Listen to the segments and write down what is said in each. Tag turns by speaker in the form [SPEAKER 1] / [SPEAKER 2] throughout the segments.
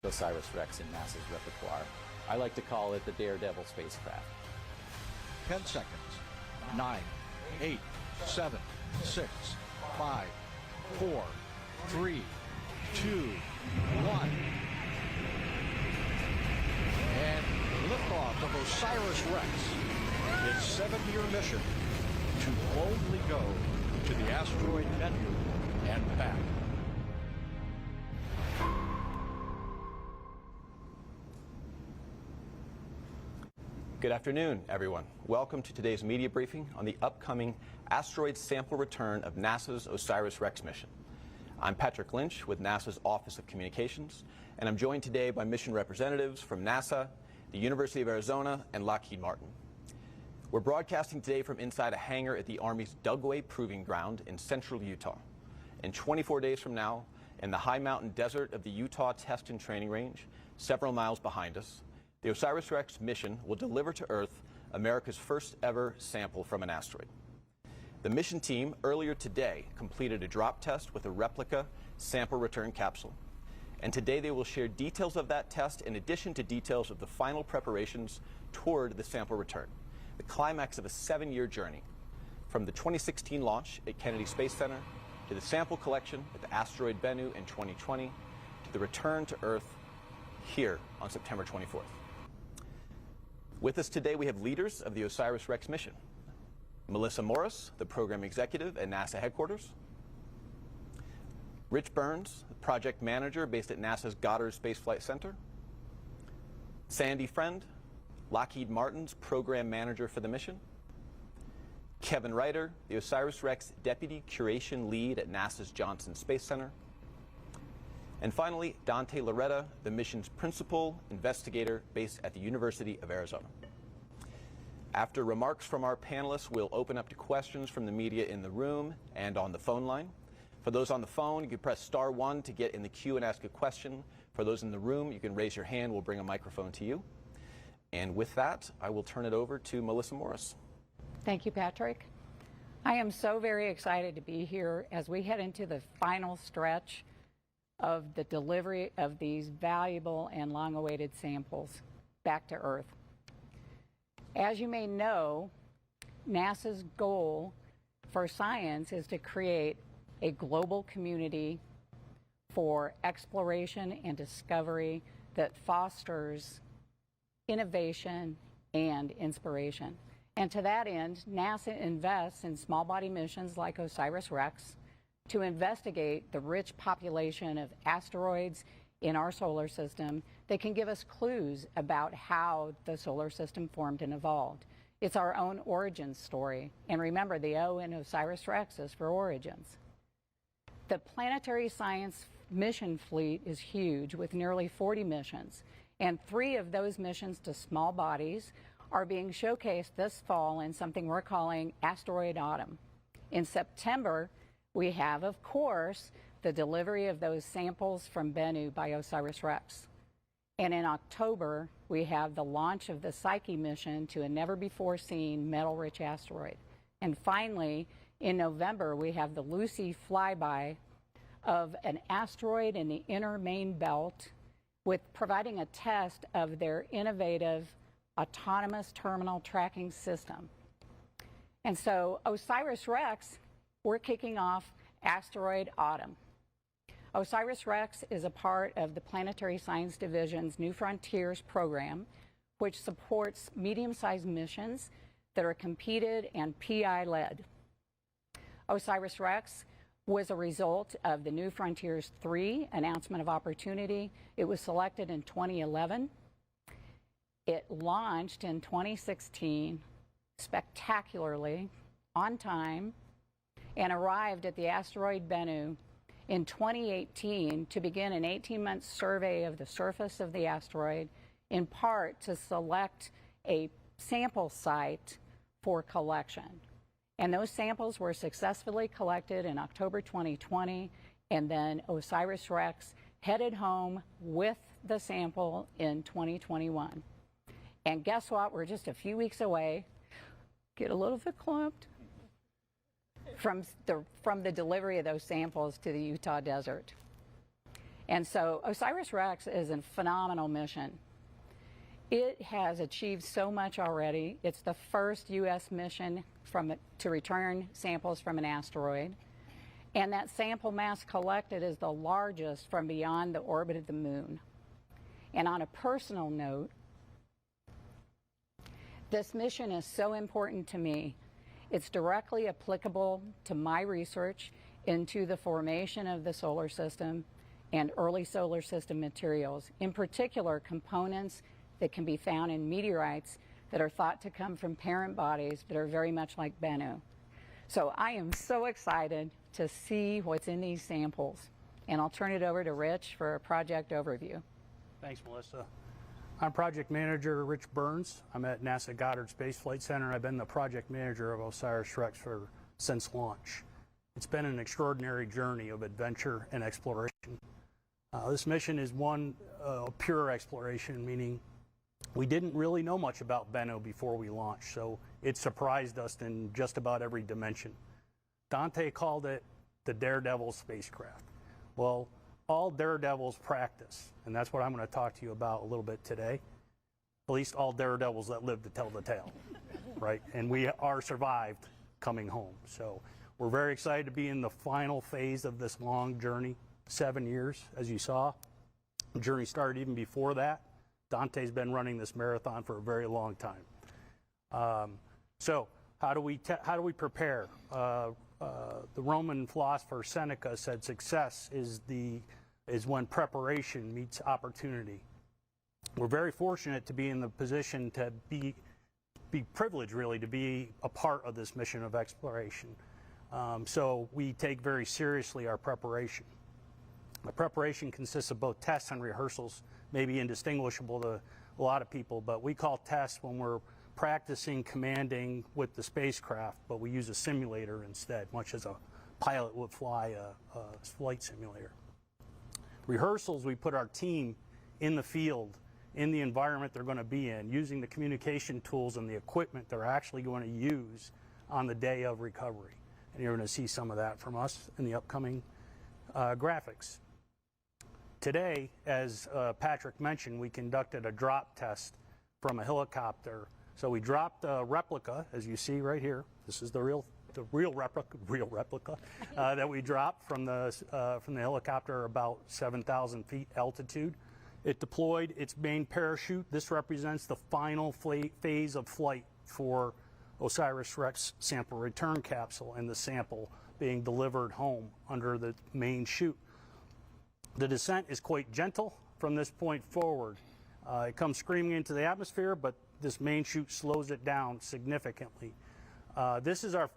[SPEAKER 1] OSIRIS REx in NASA's repertoire. I like to call it the Daredevil spacecraft.
[SPEAKER 2] 10 seconds. 9, 8, 7, 6, 5, 4, 3, 2, 1. And liftoff of OSIRIS REx, its 7-year mission to boldly go to the asteroid Bennu and back.
[SPEAKER 3] Good afternoon, everyone. Welcome to today's media briefing on the upcoming asteroid sample return of NASA's OSIRIS REx mission. I'm Patrick Lynch with NASA's Office of Communications, and I'm joined today by mission representatives from NASA, the University of Arizona, and Lockheed Martin. We're broadcasting today from inside a hangar at the Army's Dugway Proving Ground in central Utah. And 24 days from now, in the high mountain desert of the Utah Test and Training Range, several miles behind us, the OSIRIS REx mission will deliver to Earth America's first ever sample from an asteroid. The mission team earlier today completed a drop test with a replica sample return capsule. And today they will share details of that test in addition to details of the final preparations toward the sample return, the climax of a 7-year journey from the 2016 launch at Kennedy Space Center to the sample collection at the asteroid Bennu in 2020 to the return to Earth here on September 24th. With us today, we have leaders of the OSIRIS REx mission. Melissa Morris, the program executive at NASA headquarters. Rich Burns, the project manager based at NASA's Goddard Space Flight Center. Sandy Friend, Lockheed Martin's program manager for the mission. Kevin Ryder, the OSIRIS REx deputy curation lead at NASA's Johnson Space Center. And finally, Dante Loretta, the mission's principal investigator based at the University of Arizona. After remarks from our panelists, we'll open up to questions from the media in the room and on the phone line. For those on the phone, you can press *1 to get in the queue and ask a question. For those in the room, you can raise your hand. We'll bring a microphone to you. And with that, I will turn it over to Melissa Morris.
[SPEAKER 4] Thank you, Patrick. I am so very excited to be here as we head into the final stretch of the delivery of these valuable and long-awaited samples back to Earth. As you may know, NASA's goal for science is to create a global community for exploration and discovery that fosters innovation and inspiration. And to that end, NASA invests in small body missions like OSIRIS REx to investigate the rich population of asteroids in our solar system that can give us clues about how the solar system formed and evolved. It's our own origin story. And remember, the O in OSIRIS REx is for origins. The planetary science mission fleet is huge with nearly 40 missions. And 3 of those missions to small bodies are being showcased this fall in something we're calling Asteroid Autumn. In September, we have, of course, the delivery of those samples from Bennu by OSIRIS REx. And in October, we have the launch of the Psyche mission to a never-before-seen metal-rich asteroid. And finally, in November, we have the Lucy flyby of an asteroid in the inner main belt with providing a test of their innovative autonomous terminal tracking system. And so OSIRIS REx, we're kicking off Asteroid Autumn. OSIRIS REx is a part of the Planetary Science Division's New Frontiers program, which supports medium-sized missions that are competed and PI-led. OSIRIS REx was a result of the New Frontiers 3 announcement of opportunity. It was selected in 2011. It launched in 2016 spectacularly, on time, and arrived at the asteroid Bennu in 2018 to begin an 18-month survey of the surface of the asteroid, in part to select a sample site for collection. And those samples were successfully collected in October 2020, and then OSIRIS REx headed home with the sample in 2021. And guess what? We're just a few weeks away, get a little bit clumped, from the delivery of those samples to the Utah desert. And so OSIRIS REx is a phenomenal mission. It has achieved so much already. It's the first U.S. mission to return samples from an asteroid. And that sample mass collected is the largest from beyond the orbit of the moon. And on a personal note, this mission is so important to me. It's directly applicable to my research into the formation of the solar system and early solar system materials, in particular components that can be found in meteorites that are thought to come from parent bodies that are very much like Bennu. So I am so excited to see what's in these samples. And I'll turn it over to Rich for a project overview.
[SPEAKER 5] Thanks, Melissa. I'm Project Manager Rich Burns. I'm at NASA Goddard Space Flight Center. I've been the project manager of OSIRIS REx since launch. It's been an extraordinary journey of adventure and exploration. This mission is one pure exploration, meaning we didn't really know much about Bennu before we launched, so it surprised us in just about every dimension. Dante called it the daredevil spacecraft. Well, all daredevils practice, and that's what I'm going to talk to you about a little bit today. At least all daredevils that live to tell the tale, right? And we are survived coming home. So we're very excited to be in the final phase of this long journey, 7 years, as you saw. The journey started even before that. Dante's been running this marathon for a very long time. So how do we prepare? The Roman philosopher Seneca said success is when preparation meets opportunity. We're very fortunate to be in the position to be privileged, really, to be a part of this mission of exploration. So we take very seriously our preparation. The preparation consists of both tests and rehearsals, maybe indistinguishable to a lot of people, but we call tests when we're practicing commanding with the spacecraft, but we use a simulator instead, much as a pilot would fly a flight simulator. Rehearsals, we put our team in the field, in the environment they're going to be in, using the communication tools and the equipment they're actually going to use on the day of recovery. And you're going to see some of that from us in the upcoming graphics. Today, as Patrick mentioned, we conducted a drop test from a helicopter. So we dropped a replica, as you see right here. This is the real replica that we dropped from the helicopter about 7,000 feet altitude. It deployed its main parachute. This represents the final phase of flight for OSIRIS REx sample return capsule and the sample being delivered home under the main chute. The descent is quite gentle from this point forward. It comes screaming into the atmosphere, but this main chute slows it down significantly. This is our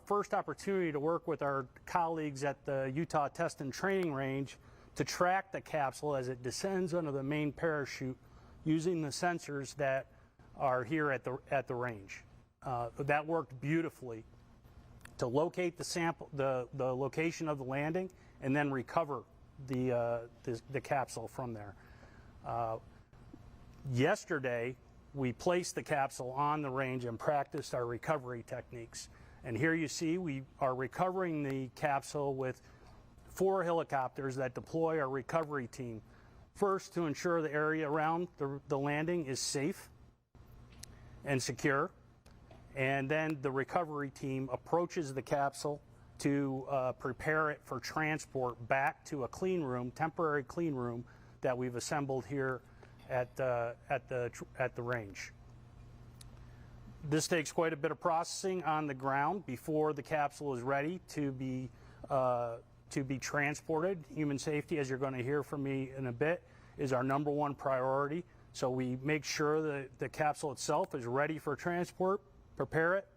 [SPEAKER 5] first opportunity to work with our colleagues at the Utah Test and Training Range to track the capsule as it descends under the main parachute using the sensors that are here at the range. That worked beautifully to locate the sample, the location of the landing, and then recover the capsule from there. Yesterday, we placed the capsule on the range and practiced our recovery techniques. And here you see we are recovering the capsule with 4 helicopters that deploy our recovery team. First, to ensure the area around the landing is safe and secure. And then the recovery team approaches the capsule to prepare it for transport back to a clean room, temporary clean room that we've assembled here at the range. This takes quite a bit of processing on the ground before the capsule is ready to be transported. Human safety, as you're going to hear from me in a bit, is our #1 priority. So we make sure that the capsule itself is ready for transport, prepare it,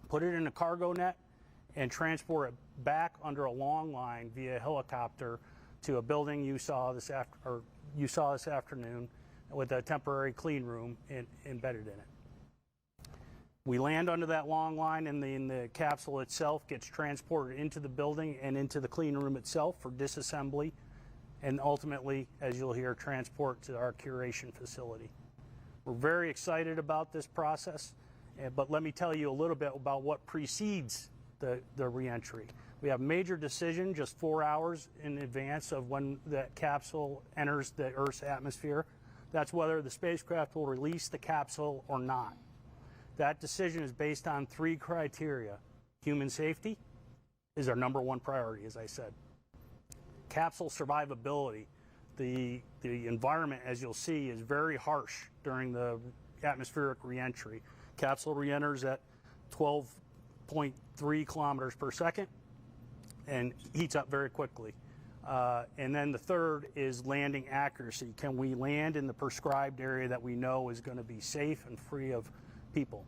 [SPEAKER 5] put it in a cargo net, and transport it back under a long line via helicopter to a building you saw this afternoon with a temporary clean room embedded in it. We land under that long line, and the capsule itself gets transported into the building and into the clean room itself for disassembly, and ultimately, as you'll hear, transport to our curation facility. We're very excited about this process, but let me tell you a little bit about what precedes the reentry. We have major decision just 4 hours in advance of when that capsule enters the Earth's atmosphere. That's whether the spacecraft will release the capsule or not. That decision is based on 3 criteria. Human safety is our #1 priority, as I said. Capsule survivability. The environment, as you'll see, is very harsh during the atmospheric reentry. Capsule reenters at 12.3 kilometers per second and heats up very quickly. And then the third is landing accuracy. Can we land in the prescribed area that we know is going to be safe and free of people?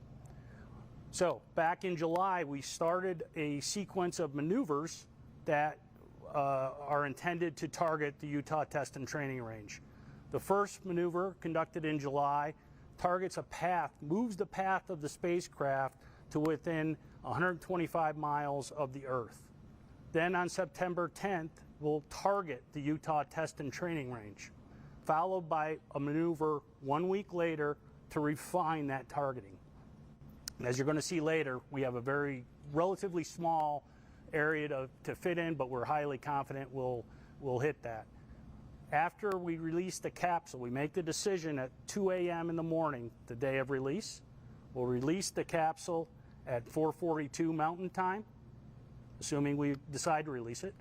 [SPEAKER 5] So back in July, we started a sequence of maneuvers that are intended to target the Utah Test and Training Range. The first maneuver, conducted in July, targets a path, moves the path of the spacecraft to within 125 miles of the Earth. Then on September 10th, we'll target the Utah Test and Training Range, followed by a maneuver 1 week later to refine that targeting. As you're going to see later, we have a very relatively small area to fit in, but we're highly confident we'll hit that. After we release the capsule, we make the decision at 2 a.m. in the morning, the day of release. We'll release the capsule at 4:42 Mountain Time, assuming we decide to release it.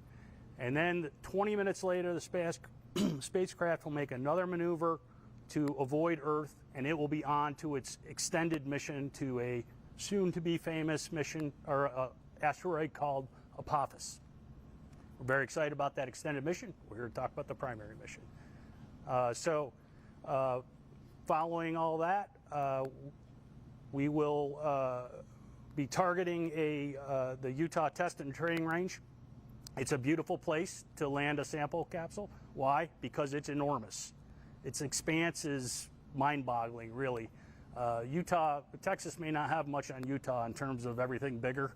[SPEAKER 5] And then 20 minutes later, the spacecraft will make another maneuver to avoid Earth, and it will be on to its extended mission to a soon-to-be famous mission, or asteroid called Apophis. We're very excited about that extended mission. We're here to talk about the primary mission. Following all that, we will be targeting the Utah Test and Training Range. It's a beautiful place to land a sample capsule. Why? Because it's enormous. Its expanse is mind-boggling, really. Texas may not have much on Utah in terms of everything bigger.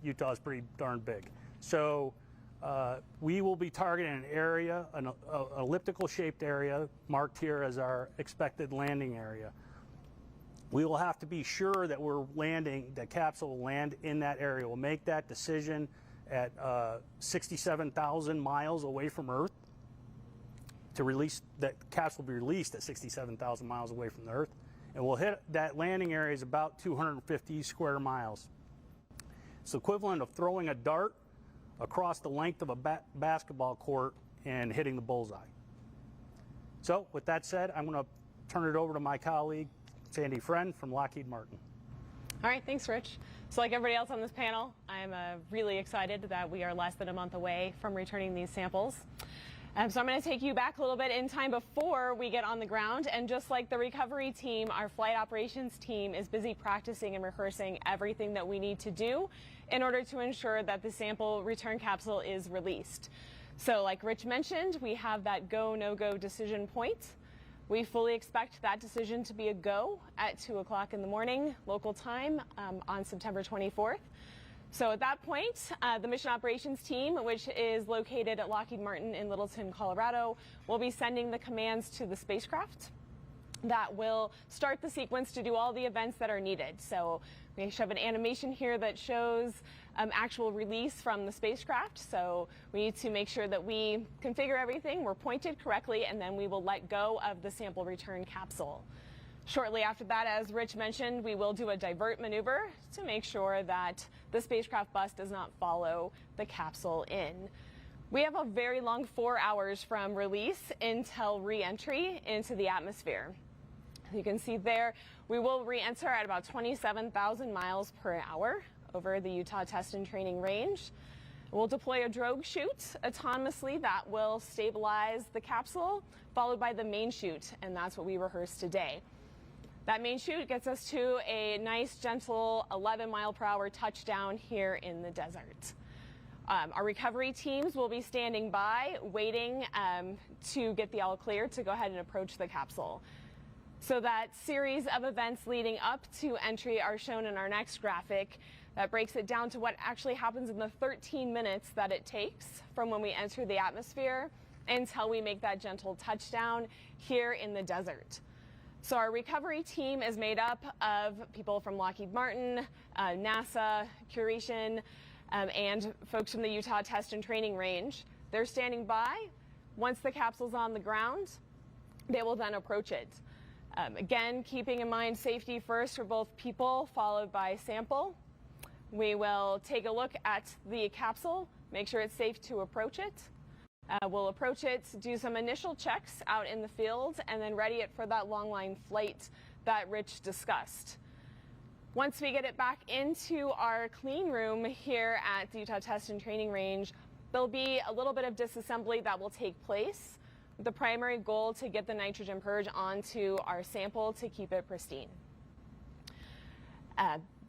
[SPEAKER 5] Utah is pretty darn big. So we will be targeting an area, an elliptical-shaped area, marked here as our expected landing area. We will have to be sure that the capsule will land in that area. We'll make that decision at 67,000 miles away from Earth. That capsule will be released at 67,000 miles away from the Earth. And we'll hit that landing area is about 250 square miles. It's equivalent of throwing a dart across the length of a basketball court and hitting the bullseye. So with that said, I'm going to turn it over to my colleague, Sandy Friend from Lockheed Martin.
[SPEAKER 6] All right, thanks, Rich. So like everybody else on this panel, I'm really excited that we are less than a month away from returning these samples. So I'm going to take you back a little bit in time before we get on the ground. And just like the recovery team, our flight operations team is busy practicing and rehearsing everything that we need to do in order to ensure that the sample return capsule is released. So like Rich mentioned, we have that go, no-go decision point. We fully expect that decision to be a go at 2 o'clock in the morning local time on September 24th. So at that point, the mission operations team, which is located at Lockheed Martin in Littleton, Colorado, will be sending the commands to the spacecraft that will start the sequence to do all the events that are needed. So we have an animation here that shows actual release from the spacecraft. So we need to make sure that we configure everything, we're pointed correctly, and then we will let go of the sample return capsule. Shortly after that, as Rich mentioned, we will do a divert maneuver to make sure that the spacecraft bus does not follow the capsule in. We have a very long 4 hours from release until re-entry into the atmosphere. You can see there, we will re-enter at about 27,000 miles per hour over the Utah Test and Training Range. We'll deploy a drogue chute autonomously that will stabilize the capsule, followed by the main chute, and that's what we rehearsed today. That main chute gets us to a nice, gentle 11-mile-per-hour touchdown here in the desert. Our recovery teams will be standing by, waiting to get the all clear to go ahead and approach the capsule. So that series of events leading up to entry are shown in our next graphic. That breaks it down to what actually happens in the 13 minutes that it takes from when we enter the atmosphere until we make that gentle touchdown here in the desert. So our recovery team is made up of people from Lockheed Martin, NASA, Curation, and folks from the Utah Test and Training Range. They're standing by. Once the capsule's on the ground, they will then approach it. Again, keeping in mind safety first for both people, followed by sample. We will take a look at the capsule, make sure it's safe to approach it. We'll approach it, do some initial checks out in the field, and then ready it for that long line flight that Rich discussed. Once we get it back into our clean room here at the Utah Test and Training Range, there'll be a little bit of disassembly that will take place, with the primary goal to get the nitrogen purge onto our sample to keep it pristine.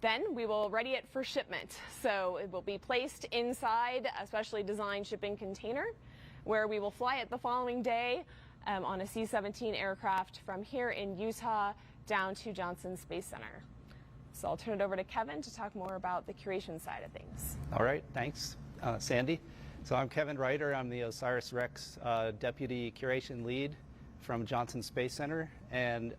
[SPEAKER 6] Then we will ready it for shipment. So it will be placed inside a specially designed shipping container where we will fly it the following day on a C-17 aircraft from here in Utah down to Johnson Space Center. So I'll turn it over to Kevin to talk more about the curation side of things.
[SPEAKER 7] All right, thanks, Sandy. So I'm Kevin Reiter. I'm the OSIRIS REx Deputy Curation Lead from Johnson Space Center. And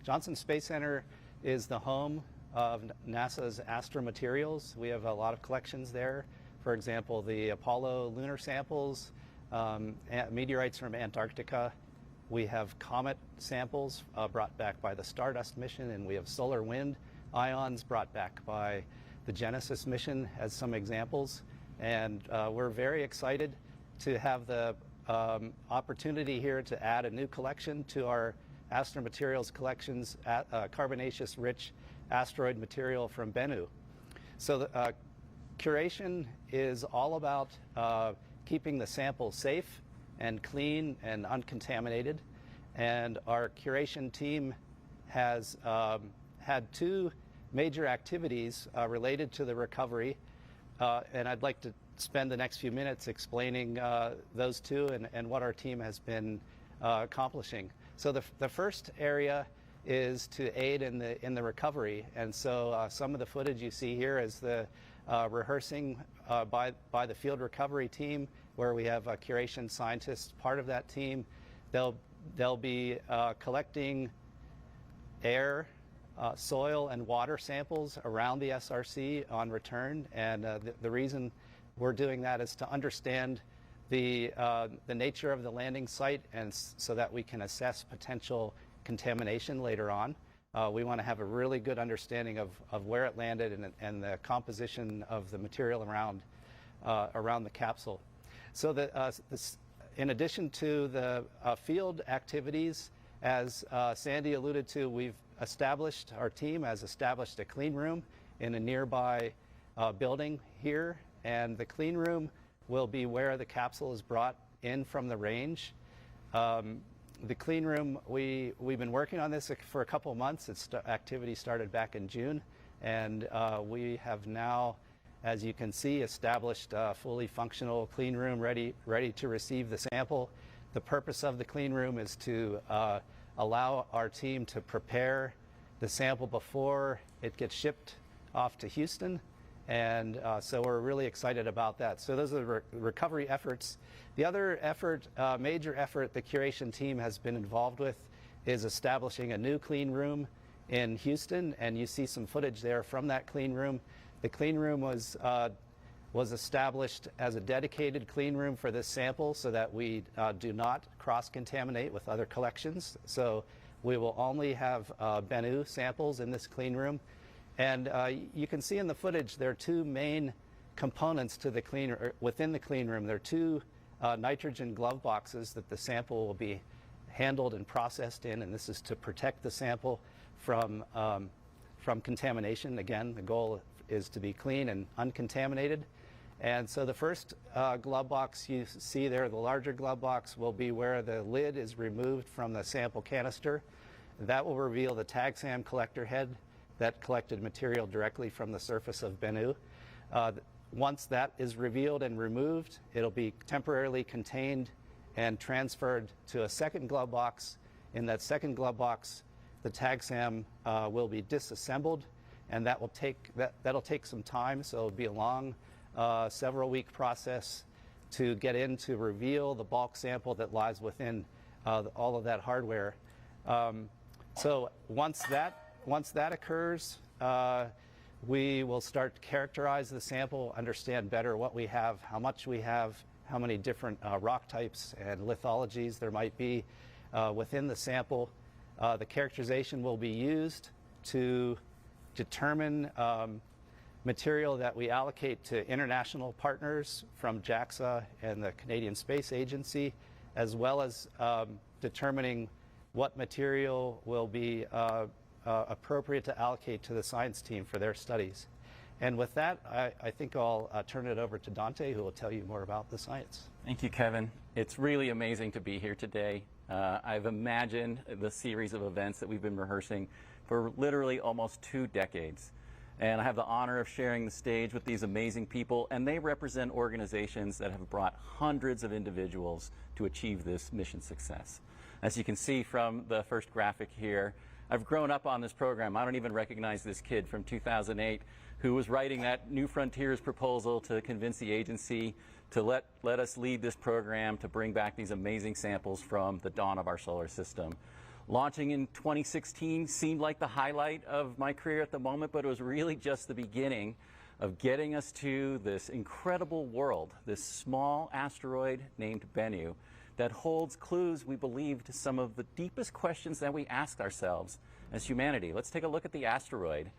[SPEAKER 7] Johnson Space Center is the home of NASA's astromaterials. We have a lot of collections there. For example, the Apollo lunar samples, meteorites from Antarctica. We have comet samples brought back by the Stardust mission, and we have solar wind ions brought back by the Genesis mission as some examples. And we're very excited to have the opportunity here to add a new collection to our astromaterials collections, carbonaceous rich asteroid material from Bennu. So the curation is all about keeping the sample safe and clean and uncontaminated. And our curation team has had two major activities related to the recovery. And I'd like to spend the next few minutes explaining those two and what our team has been accomplishing. So the first area is to aid in the recovery. And so some of the footage you see here is the rehearsing by the field recovery team, where we have curation scientists part of that team. They'll be collecting air, soil and water samples around the SRC on return. And the reason we're doing that is to understand the nature of the landing site, and so that we can assess potential contamination later on. We want to have a really good understanding of where it landed and the composition of the material around the capsule. So in addition to the field activities, as Sandy alluded to, our team has established a clean room in a nearby building here, and the clean room will be where the capsule is brought in from the range. The clean room, we've been working on this for a couple of months. Activity started back in June, and we have now, as you can see, established a fully functional clean room ready to receive the sample. The purpose of the clean room is to allow our team to prepare the sample before it gets shipped off to Houston. And so we're really excited about that. So those are the recovery efforts. The other effort, major effort the curation team has been involved with, is establishing a new clean room in Houston. And you see some footage there from that clean room. The clean room was established as a dedicated clean room for this sample, so that we do not cross-contaminate with other collections. So we will only have Bennu samples in this clean room. And you can see in the footage there are two main components to the within the clean room. There are two nitrogen glove boxes that the sample will be handled and processed in, and this is to protect the sample from contamination. Again, the goal is to be clean and uncontaminated. And so the first glove box you see there, the larger glove box, will be where the lid is removed from the sample canister. That will reveal the TAGSAM collector head that collected material directly from the surface of Bennu. Once that is revealed and removed, it'll be temporarily contained and transferred to a second glove box. In that second glove box, the TAGSAM will be disassembled, and that'll take some time. So it'll be a long, several-week process to get in to reveal the bulk sample that lies within all of that hardware. So once that occurs, we will start to characterize the sample, understand better what we have, how much we have, how many different rock types and lithologies there might be within the sample. The characterization will be used to determine material that we allocate to international partners from JAXA and the Canadian Space Agency, as well as determining what material will be appropriate to allocate to the science team for their studies. And with that, I think I'll turn it over to Dante, who will tell you more about the science.
[SPEAKER 1] Thank you, Kevin. It's really amazing to be here today. I've imagined the series of events that we've been rehearsing for literally almost 2 decades. And I have the honor of sharing the stage with these amazing people, and they represent organizations that have brought hundreds of individuals to achieve this mission success. As you can see from the first graphic here, I've grown up on this program. I don't even recognize this kid from 2008 who was writing that New Frontiers proposal to convince the agency to let us lead this program to bring back these amazing samples from the dawn of our solar system. Launching in 2016 seemed like the highlight of my career at the moment, but it was really just the beginning of getting us to this incredible world, this small asteroid named Bennu that holds clues, we believe, to some of the deepest questions that we ask ourselves as humanity. Let's take a look at the asteroid.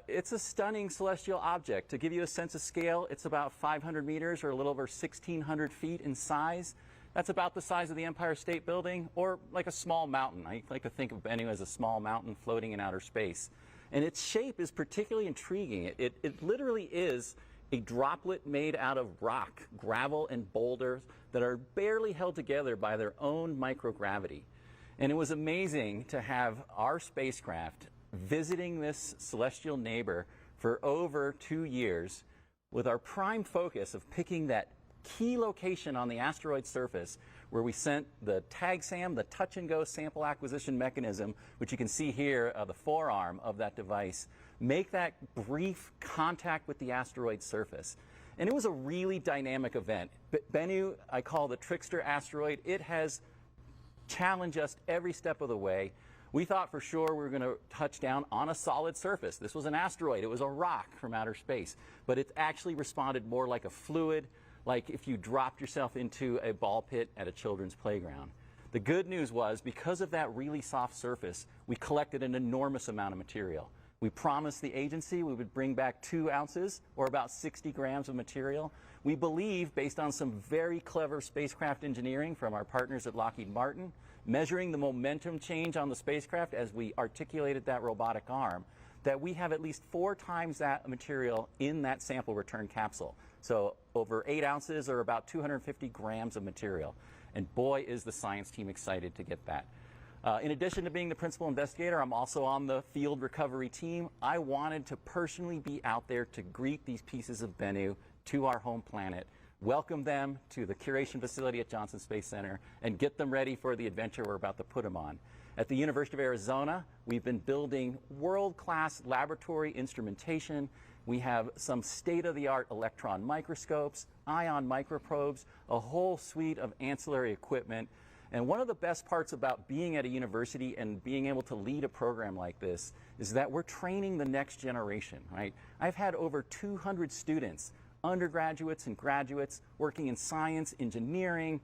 [SPEAKER 1] It's a stunning celestial object. To give you a sense of scale, it's about 500 meters or a little over 1,600 feet in size. That's about the size of the Empire State Building, or like a small mountain. I like to think of Bennu as a small mountain floating in outer space. And its shape is particularly intriguing. It literally is a droplet made out of rock, gravel, and boulders that are barely held together by their own microgravity. And it was amazing to have our spacecraft visiting this celestial neighbor for over 2 years with our prime focus of picking that key location on the asteroid surface where we sent the TAGSAM, the touch-and-go sample acquisition mechanism, which you can see here, the forearm of that device, make that brief contact with the asteroid surface. And it was a really dynamic event. Bennu, I call the trickster asteroid. It has challenged us every step of the way. We thought for sure we were going to touch down on a solid surface. This was an asteroid. It was a rock from outer space. But it actually responded more like a fluid, like if you dropped yourself into a ball pit at a children's playground. The good news was, because of that really soft surface, we collected an enormous amount of material. We promised the agency we would bring back 2 ounces, or about 60 grams of material. We believe, based on some very clever spacecraft engineering from our partners at Lockheed Martin, measuring the momentum change on the spacecraft as we articulated that robotic arm, that we have at least 4 times that material in that sample return capsule. So over 8 ounces, or about 250 grams of material. And boy, is the science team excited to get that. In addition to being the principal investigator, I'm also on the field recovery team. I wanted to personally be out there to greet these pieces of Bennu to our home planet, welcome them to the curation facility at Johnson Space Center, and get them ready for the adventure we're about to put them on. At the University of Arizona, we've been building world-class laboratory instrumentation. We have some state-of-the-art electron microscopes, ion microprobes, a whole suite of ancillary equipment. And one of the best parts about being at a university and being able to lead a program like this is that we're training the next generation, right? I've had over 200 students, undergraduates and graduates, working in science, engineering,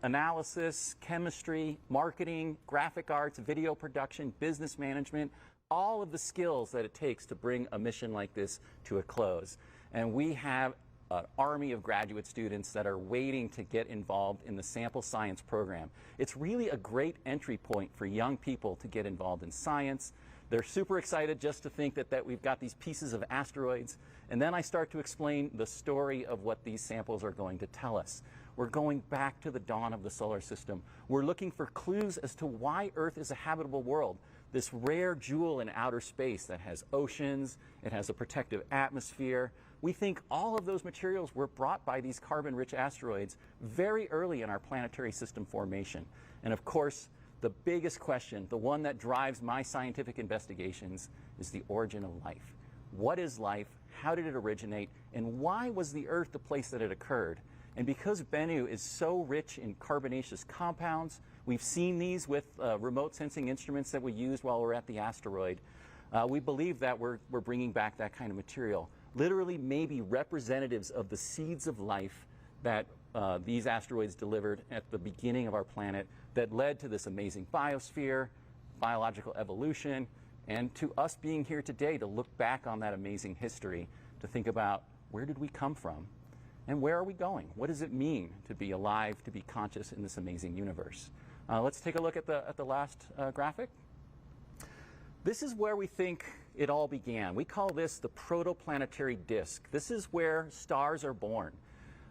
[SPEAKER 1] analysis, chemistry, marketing, graphic arts, video production, business management, all of the skills that it takes to bring a mission like this to a close. And we have an army of graduate students that are waiting to get involved in the sample science program. It's really a great entry point for young people to get involved in science. They're super excited just to think that we've got these pieces of asteroids. And then I start to explain the story of what these samples are going to tell us. We're going back to the dawn of the solar system. We're looking for clues as to why Earth is a habitable world. This rare jewel in outer space that has oceans, it has a protective atmosphere. We think all of those materials were brought by these carbon-rich asteroids very early in our planetary system formation. And of course, the biggest question, the one that drives my scientific investigations, is the origin of life. What is life? How did it originate? And why was the Earth the place that it occurred? And because Bennu is so rich in carbonaceous compounds, we've seen these with remote sensing instruments that we used while we're at the asteroid. We believe that we're bringing back that kind of material. Literally maybe representatives of the seeds of life that these asteroids delivered at the beginning of our planet that led to this amazing biosphere, biological evolution, and to us being here today to look back on that amazing history, to think about where did we come from and where are we going? What does it mean to be alive, to be conscious in this amazing universe? Let's take a look at the last graphic. This is where we think it all began. We call this the protoplanetary disk. This is where stars are born.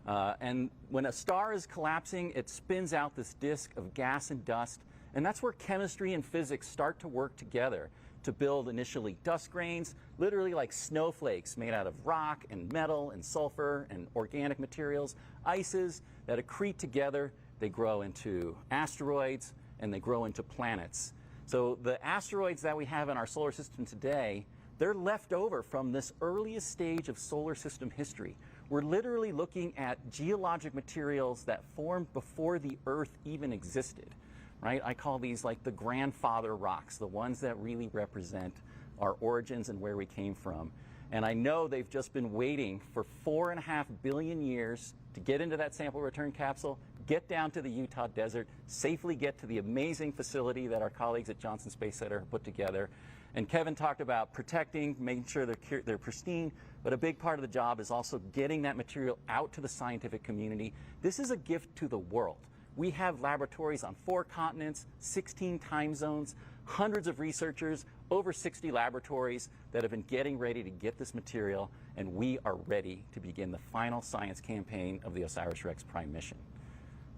[SPEAKER 1] And when a star is collapsing, it spins out this disk of gas and dust, and that's where chemistry and physics start to work together to build initially dust grains, literally like snowflakes made out of rock and metal and sulfur and organic materials, ices that accrete together. They grow into asteroids and they grow into planets. So the asteroids that we have in our solar system today, they're left over from this earliest stage of solar system history. We're literally looking at geologic materials that formed before the Earth even existed, right? I call these like the grandfather rocks, the ones that really represent our origins and where we came from. And I know they've just been waiting for 4.5 billion years to get into that sample return capsule, get down to the Utah desert, safely get to the amazing facility that our colleagues at Johnson Space Center have put together. And Kevin talked about protecting, making sure they're pristine, but a big part of the job is also getting that material out to the scientific community. This is a gift to the world. We have laboratories on 4 continents, 16 time zones, hundreds of researchers, over 60 laboratories that have been getting ready to get this material, and we are ready to begin the final science campaign of the OSIRIS REx prime mission.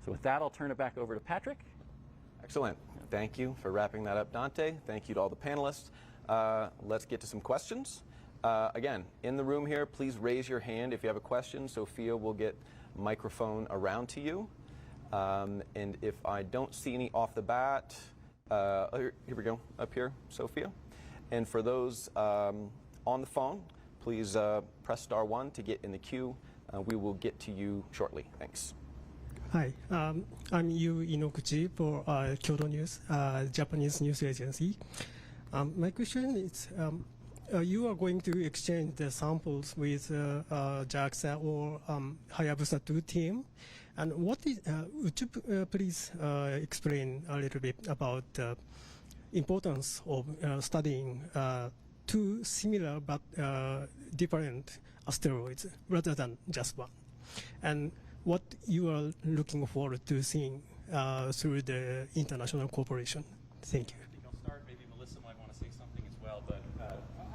[SPEAKER 1] So with that, I'll turn it back over to Patrick.
[SPEAKER 3] Excellent. Thank you for wrapping that up, Dante. Thank you to all the panelists. Let's get to some questions. Again, in the room here, please raise your hand if you have a question. Sophia will get a microphone around to you. And if I don't see any off the bat, here we go, up here, Sophia. And for those on the phone, please press *1 to get in the queue. We will get to you shortly. Thanks.
[SPEAKER 8] Hi, I'm Yu Inoguchi for Kyodo News, Japanese news agency. My question is, you are going to exchange the samples with JAXA or Hayabusa 2 team. And what is, would you please explain a little bit about the importance of studying 2 similar but different asteroids rather than just one? And what you are looking forward to seeing through the international cooperation? Thank you.
[SPEAKER 1] I think I'll start. Maybe Melissa might want to say something as well. But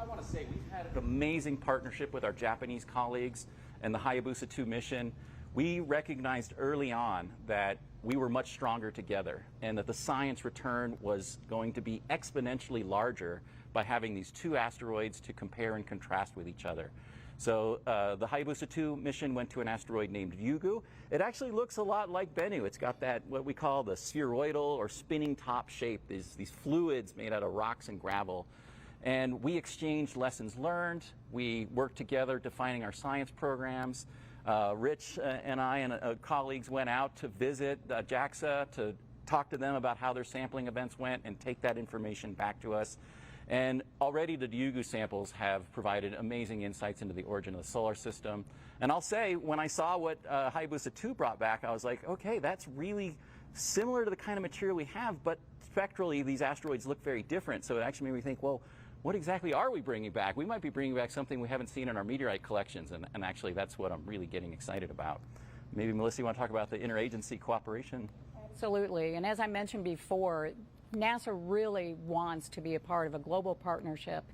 [SPEAKER 1] I want to say we've had an amazing partnership with our Japanese colleagues and the Hayabusa 2 mission. We recognized early on that we were much stronger together and that the science return was going to be exponentially larger by having these 2 asteroids to compare and contrast with each other. So the Hayabusa 2 mission went to an asteroid named Ryugu. It actually looks a lot like Bennu. It's got that, what we call the spheroidal or spinning top shape, these fluids made out of rocks and gravel. And we exchanged lessons learned. We worked together defining our science programs. Rich and I and colleagues went out to visit JAXA to talk to them about how their sampling events went and take that information back to us. And already the Ryugu samples have provided amazing insights into the origin of the solar system. And I'll say, when I saw what Hayabusa 2 brought back, I was like, okay, that's really similar to the kind of material we have, but spectrally these asteroids look very different. So it actually made me think, well, what exactly are we bringing back? We might be bringing back something we haven't seen in our meteorite collections, and actually that's what I'm really getting excited about. Maybe, Melissa, you want to talk about the interagency cooperation?
[SPEAKER 4] Absolutely. And as I mentioned before, NASA really wants to be a part of a global partnership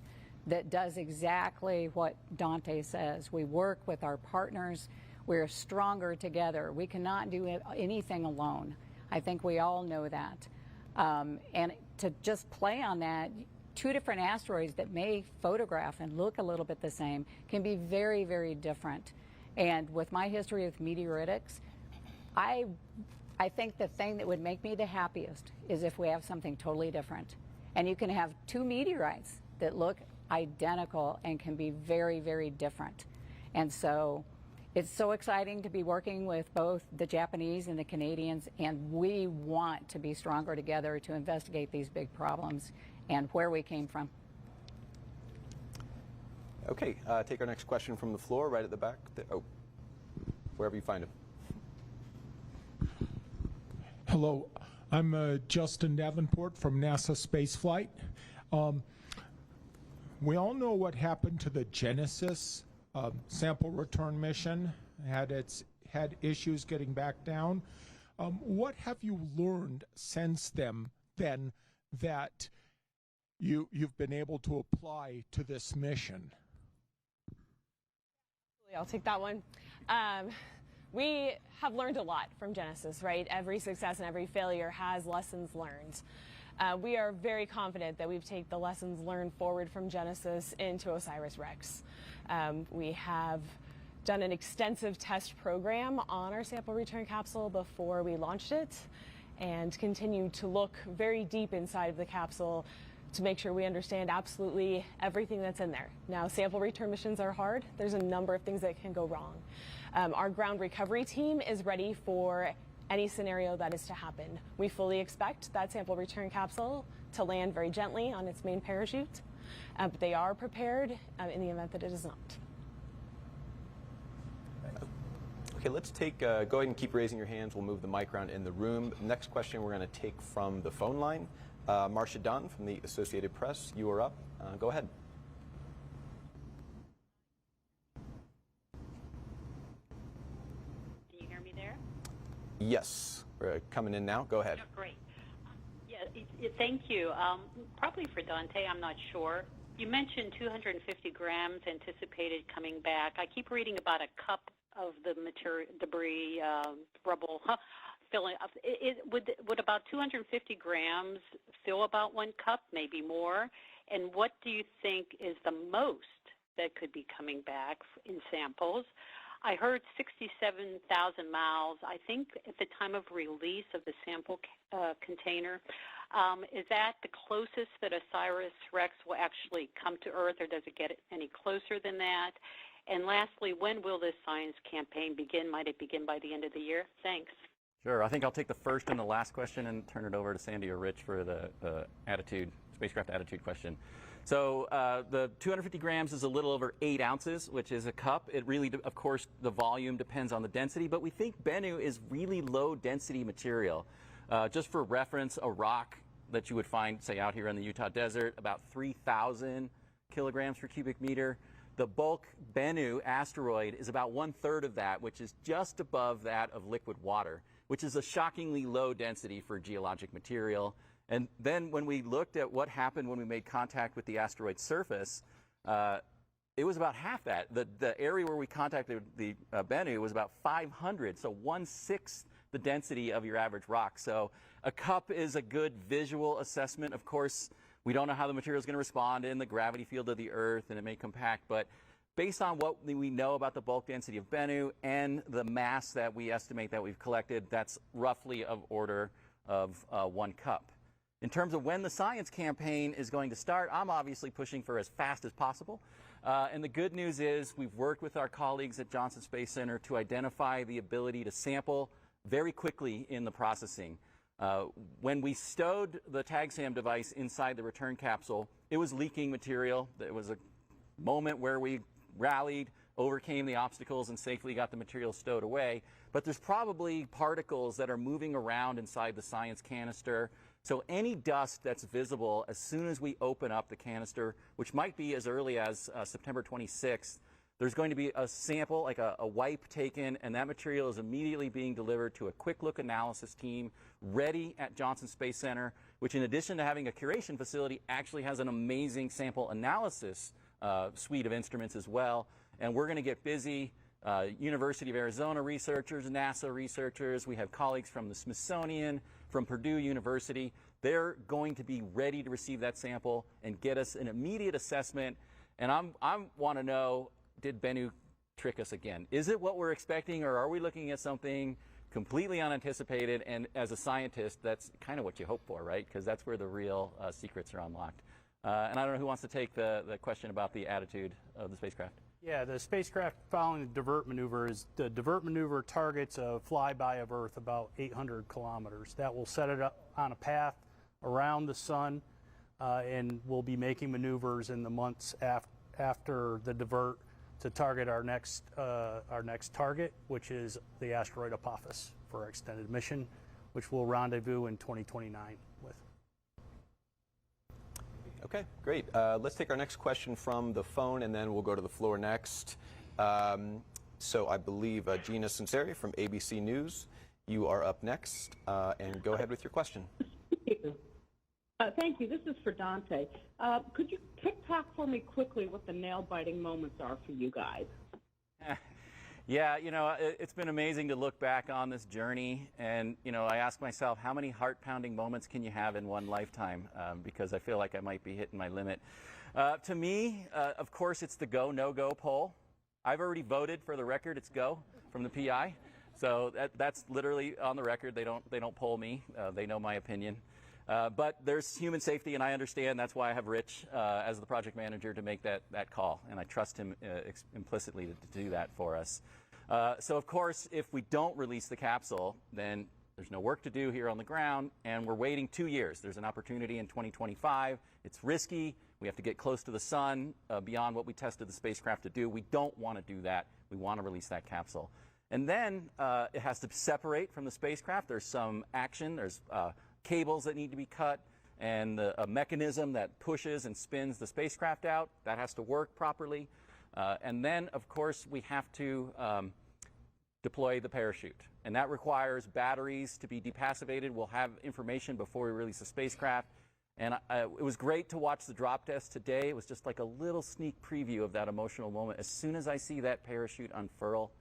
[SPEAKER 4] that does exactly what Dante says. We work with our partners. We're stronger together. We cannot do anything alone. I think we all know that. And to just play on that, 2 different asteroids that may photograph and look a little bit the same can be very, very different. And with my history with meteoritics, I think the thing that would make me the happiest is if we have something totally different. And you can have 2 meteorites that look identical and can be very, very different. And so it's so exciting to be working with both the Japanese and the Canadians, and we want to be stronger together to investigate these big problems and where we came from.
[SPEAKER 3] Okay, take our next question from the floor, right at the back. Oh, wherever you find him.
[SPEAKER 9] Hello, I'm Justin Davenport from NASA Spaceflight. We all know what happened to the Genesis sample return mission. Had issues getting back down. What have you learned since then that you've been able to apply to this mission?
[SPEAKER 6] I'll take that one. We have learned a lot from Genesis, right? Every success and every failure has lessons learned. We are very confident that we've taken the lessons learned forward from Genesis into OSIRIS REx. We have done an extensive test program on our sample return capsule before we launched it, and continue to look very deep inside of the capsule to make sure we understand absolutely everything that's in there. Now, sample return missions are hard. There's a number of things that can go wrong. Our ground recovery team is ready for any scenario that is to happen. We fully expect that sample return capsule to land very gently on its main parachute, but they are prepared in the event that it is not.
[SPEAKER 3] Okay, let's take, go ahead and keep raising your hands. We'll move the mic around in the room. Next question we're going to take from the phone line. Marcia Dunn from the Associated Press, you are up. Go ahead.
[SPEAKER 10] Can you hear me there?
[SPEAKER 3] Yes, we're coming in now. Go ahead.
[SPEAKER 10] Oh, great. Yeah, thank you. Probably for Dante, I'm not sure. You mentioned 250 grams anticipated coming back. I keep reading about a cup of the material, debris, rubble, filling up. Would about 250 grams fill about 1 cup, maybe more? And what do you think is the most that could be coming back in samples? I heard 67,000 miles, I think, at the time of release of the sample container. Is that the closest that OSIRIS REx will actually come to Earth, or does it get any closer than that? And lastly, when will this science campaign begin? Might it begin by the end of the year? Thanks.
[SPEAKER 1] Sure. I think I'll take the first and the last question and turn it over to Sandy or Rich for the spacecraft attitude question. So the 250 grams is a little over 8 ounces, which is a cup. It really, of course, the volume depends on the density, but we think Bennu is really low density material. Just for reference, a rock that you would find, say, out here in the Utah desert, about 3,000 kilograms per cubic meter. The bulk Bennu asteroid is about 1/3 of that, which is just above that of liquid water, which is a shockingly low density for geologic material. And then when we looked at what happened when we made contact with the asteroid surface, it was about half that. The area where we contacted the Bennu was about 500, so 1/6 the density of your average rock. So a cup is a good visual assessment. Of course, we don't know how the material is going to respond in the gravity field of the Earth, and it may compact, but based on what we know about the bulk density of Bennu and the mass that we estimate that we've collected, that's roughly of order of 1 cup. In terms of when the science campaign is going to start, I'm obviously pushing for as fast as possible. And the good news is we've worked with our colleagues at Johnson Space Center to identify the ability to sample very quickly in the processing. When we stowed the TagSam device inside the return capsule, it was leaking material. It was a moment where we rallied, overcame the obstacles, and safely got the material stowed away. But there's probably particles that are moving around inside the science canister. So any dust that's visible as soon as we open up the canister, which might be as early as September 26th, there's going to be a sample, like a wipe taken, and that material is immediately being delivered to a quick look analysis team ready at Johnson Space Center, which in addition to having a curation facility actually has an amazing sample analysis suite of instruments as well. And we're going to get busy. University of Arizona researchers, NASA researchers, we have colleagues from the Smithsonian, from Purdue University. They're going to be ready to receive that sample and get us an immediate assessment. And I want to know, did Bennu trick us again? Is it what we're expecting, or are we looking at something completely unanticipated? And as a scientist, that's kind of what you hope for, right? Because that's where the real secrets are unlocked. And I don't know who wants to take the question about the attitude of the spacecraft.
[SPEAKER 5] Yeah, the spacecraft following the divert maneuver targets a flyby of Earth about 800 kilometers. That will set it up on a path around the sun, and we'll be making maneuvers in the months after the divert to target our next target, which is the asteroid Apophis, for our extended mission, which we'll rendezvous in 2029 with.
[SPEAKER 3] Okay, great. Let's take our next question from the phone, and then we'll go to the floor next. So I believe Gina Sinceri from ABC News, you are up next, and go ahead with your question.
[SPEAKER 11] Thank you. This is for Dante. Could you talk for me quickly what the nail-biting moments are for you guys?
[SPEAKER 1] Yeah, you know, it's been amazing to look back on this journey, and, you know, I ask myself, how many heart-pounding moments can you have in one lifetime? Because I feel like I might be hitting my limit. To me, of course, it's the go, no-go poll. I've already voted, for the record, it's go from the PI. So that's literally on the record. They don't poll me. They know my opinion. But there's human safety, and I understand that's why I have Rich as the project manager to make that call, and I trust him implicitly to do that for us. So, of course, if we don't release the capsule, then there's no work to do here on the ground, and we're waiting 2 years. There's an opportunity in 2025. It's risky. We have to get close to the sun beyond what we tested the spacecraft to do. We don't want to do that. We want to release that capsule. And then it has to separate from the spacecraft. There's some action. There's cables that need to be cut, and a mechanism that pushes and spins the spacecraft out. That has to work properly. And then, of course, we have to deploy the parachute. And that requires batteries to be depassivated. We'll have information before we release the spacecraft. And it was great to watch the drop test today. It was just like a little sneak preview of that emotional moment. As soon as I see that parachute unfurl,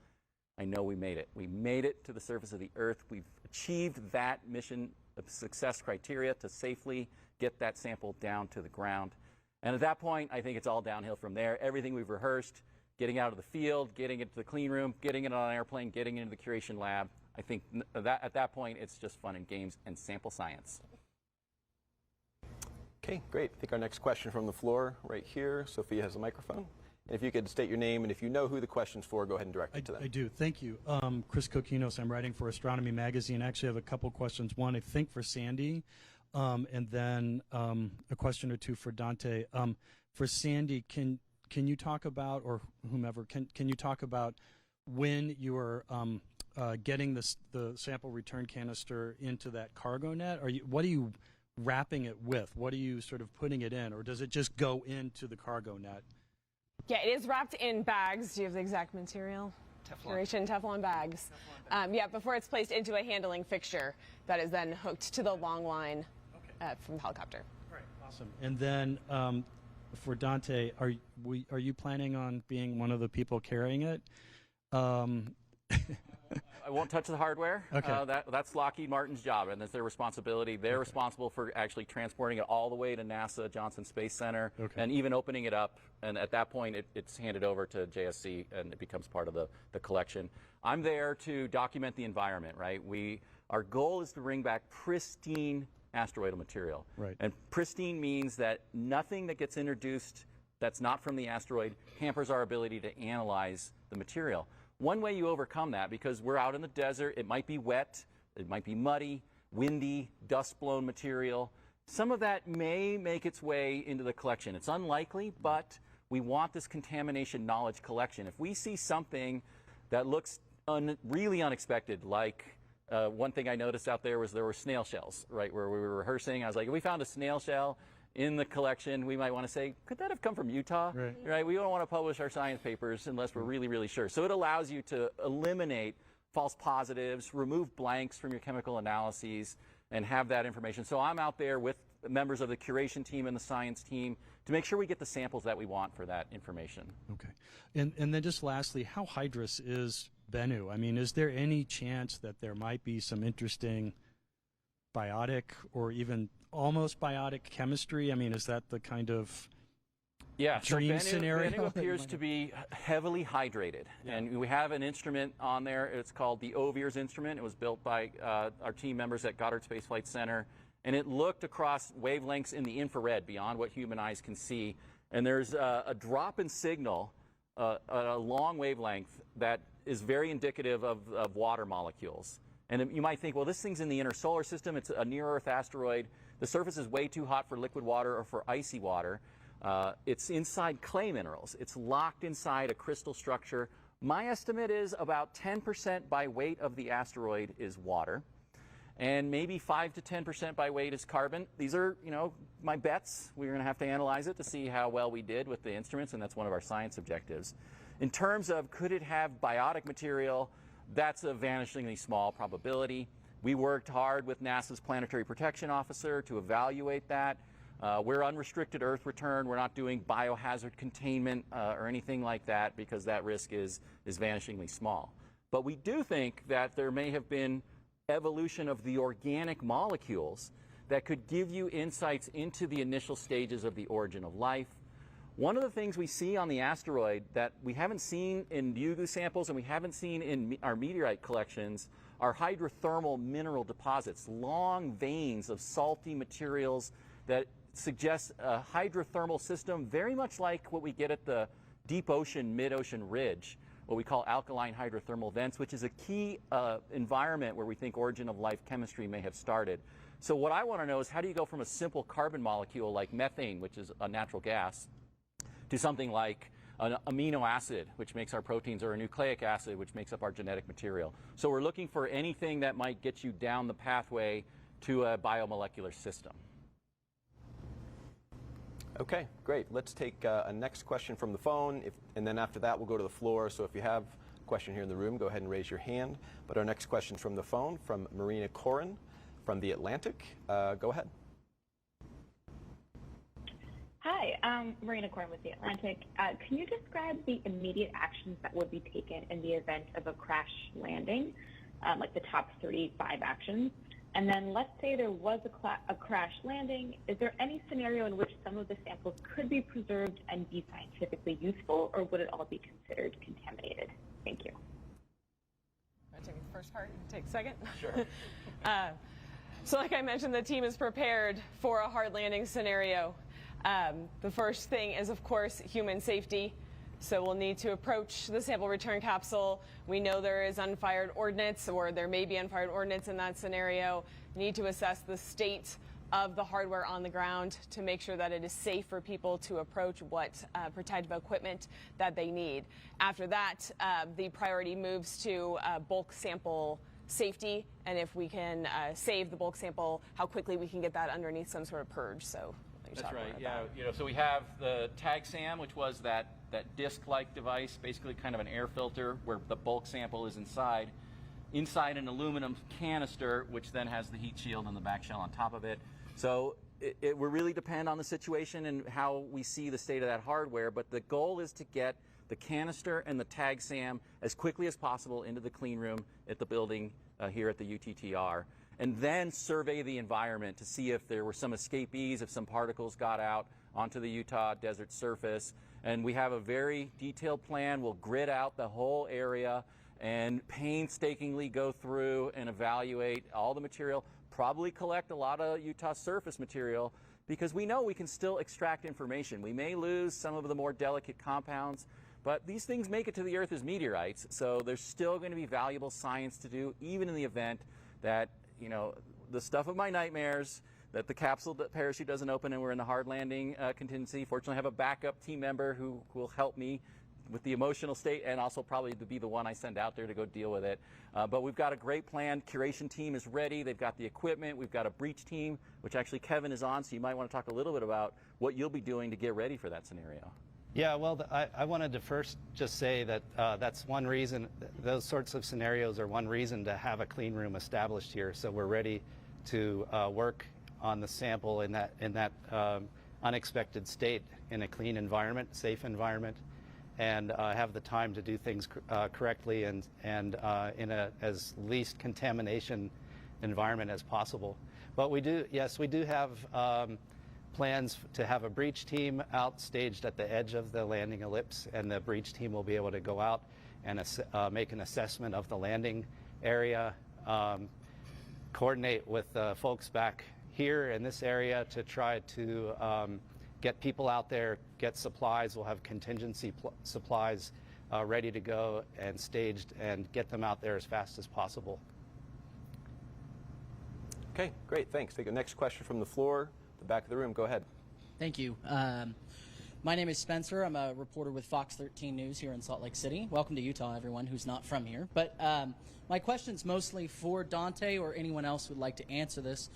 [SPEAKER 1] I know we made it. We made it to the surface of the Earth. We've achieved that mission success criteria to safely get that sample down to the ground. And at that point, I think it's all downhill from there. Everything we've rehearsed, getting out of the field, getting it to the clean room, getting it on an airplane, getting it into the curation lab, I think that at that point, it's just fun and games and sample science.
[SPEAKER 3] Okay, great. I think our next question from the floor right here. Sophia has a microphone. And if you could state your name, and if you know who the question's for, go ahead and direct it to them.
[SPEAKER 12] I do. Thank you. Chris Kokinos. I'm writing for Astronomy Magazine. I actually have a couple questions. One, I think, for Sandy, and then a question or two for Dante. For Sandy, can you talk about, or whomever, can you talk about when you are getting the sample return canister into that cargo net? What are you wrapping it with? What are you sort of putting it in, or does it just go into the cargo net?
[SPEAKER 6] Yeah, it is wrapped in bags. Do you have the exact material? Curation Teflon bags. Yeah, before it's placed into a handling fixture that is then hooked to the long line from the helicopter.
[SPEAKER 12] Right. Awesome. And then for Dante, are you planning on being one of the people carrying it?
[SPEAKER 1] I won't touch the hardware.
[SPEAKER 12] Okay.
[SPEAKER 1] That's Lockheed Martin's job, and that's their responsibility. They're responsible for actually transporting it all the way to NASA Johnson Space Center, and even opening it up. And at that point, it's handed over to JSC, and it becomes part of the collection. I'm there to document the environment, right? Our goal is to bring back pristine asteroidal material.
[SPEAKER 12] Right.
[SPEAKER 1] And pristine means that nothing that gets introduced that's not from the asteroid hampers our ability to analyze the material. One way you overcome that, because we're out in the desert, it might be wet, it might be muddy, windy, dust-blown material. Some of that may make its way into the collection. It's unlikely, but we want this contamination knowledge collection. If we see something that looks really unexpected, like one thing I noticed out there was there were snail shells, right, where we were rehearsing. I was like, if we found a snail shell in the collection, we might want to say, could that have come from Utah? Right? We don't want to publish our science papers unless we're really, really sure. So it allows you to eliminate false positives, remove blanks from your chemical analyses, and have that information. So I'm out there with members of the curation team and the science team to make sure we get the samples that we want for that information.
[SPEAKER 12] Okay. And then just lastly, how hydrous is Bennu? I mean, is there any chance that there might be some interesting biotic or even almost biotic chemistry? I mean, is that the kind of dream scenario?
[SPEAKER 1] Bennu appears to be heavily hydrated, and we have an instrument on there. It's called the OSIRIS instrument. It was built by our team members at Goddard Space Flight Center, and it looked across wavelengths in the infrared beyond what human eyes can see. And there's a drop in signal at a long wavelength that is very indicative of water molecules. And you might think, well, this thing's in the inner solar system. It's a near-Earth asteroid. The surface is way too hot for liquid water or for icy water. It's inside clay minerals. It's locked inside a crystal structure. My estimate is about 10% by weight of the asteroid is water, and maybe 5 to 10% by weight is carbon. These are, my bets. We're going to have to analyze it to see how well we did with the instruments, and that's one of our science objectives. In terms of could it have biotic material, that's a vanishingly small probability. We worked hard with NASA's Planetary Protection Officer to evaluate that. We're unrestricted Earth return. We're not doing biohazard containment or anything like that because that risk is vanishingly small. But we do think that there may have been evolution of the organic molecules that could give you insights into the initial stages of the origin of life. One of the things we see on the asteroid that we haven't seen in Yugu samples and we haven't seen in our meteorite collections are hydrothermal mineral deposits, long veins of salty materials that suggest a hydrothermal system very much like what we get at the deep ocean, mid-ocean ridge, what we call alkaline hydrothermal vents, which is a key environment where we think origin of life chemistry may have started. So what I want to know is how do you go from a simple carbon molecule like methane, which is a natural gas, to something like an amino acid, which makes our proteins, or a nucleic acid, which makes up our genetic material. So we're looking for anything that might get you down the pathway to a biomolecular system.
[SPEAKER 3] Okay, great. Let's take a next question from the phone, and then after that we'll go to the floor. So if you have a question here in the room, go ahead and raise your hand. But our next question from the phone, from Marina Corin from The Atlantic. Go ahead.
[SPEAKER 13] Hi, I'm Marina Corin with The Atlantic. Can you describe the immediate actions that would be taken in the event of a crash landing, like the top 35 actions? And then let's say there was a crash landing. Is there any scenario in which some of the samples could be preserved and be scientifically useful, or would it all be considered contaminated? Thank you.
[SPEAKER 6] Want to take the first part and take the second?
[SPEAKER 3] Sure.
[SPEAKER 6] So like I mentioned, the team is prepared for a hard landing scenario. The first thing is, of course, human safety. So we'll need to approach the sample return capsule. We know there is unfired ordnance, or there may be unfired ordnance in that scenario. We need to assess the state of the hardware on the ground to make sure that it is safe for people to approach what protective equipment that they need. After that, the priority moves to bulk sample safety, and if we can save the bulk sample, how quickly we can get that underneath some sort of purge. So
[SPEAKER 1] that's right. Yeah. So we have the tag SAM, which was that disc-like device, basically kind of an air filter where the bulk sample is inside an aluminum canister, which then has the heat shield and the back shell on top of it. So it will really depend on the situation and how we see the state of that hardware. But the goal is to get the canister and the tag SAM as quickly as possible into the clean room at the building here at the UTTR, and then survey the environment to see if there were some escapees, if some particles got out onto the Utah desert surface. And we have a very detailed plan. We'll grid out the whole area and painstakingly go through and evaluate all the material, probably collect a lot of Utah surface material, because we know we can still extract information. We may lose some of the more delicate compounds, but these things make it to the Earth as meteorites, so there's still going to be valuable science to do, even in the event that, the stuff of my nightmares, that the capsule parachute doesn't open and we're in the hard landing contingency. Fortunately, I have a backup team member who will help me with the emotional state, and also probably to be the one I send out there to go deal with it. But we've got a great plan. Curation team is ready. They've got the equipment. We've got a breach team, which actually Kevin is on, so you might want to talk a little bit about what you'll be doing to get ready for that scenario.
[SPEAKER 7] Yeah, well, I wanted to first just say that that's one reason, those sorts of scenarios are one reason to have a clean room established here, so we're ready to work on the sample in that unexpected state in a clean environment, safe environment, and have the time to do things correctly and in a as least contamination environment as possible. But we do have plans to have a breach team out staged at the edge of the landing ellipse, and the breach team will be able to go out and make an assessment of the landing area, coordinate with folks back here in this area to try to get people out there, get supplies. We'll have contingency supplies ready to go and staged, and get them out there as fast as possible.
[SPEAKER 3] Okay, great, thanks. Take the next question from the floor, the back of the room. Go ahead.
[SPEAKER 14] Thank you. My name is Spencer. I'm a reporter with Fox 13 News here in Salt Lake City. Welcome to Utah, everyone who's not from here. But my question's mostly for Dante or anyone else who'd like to answer this.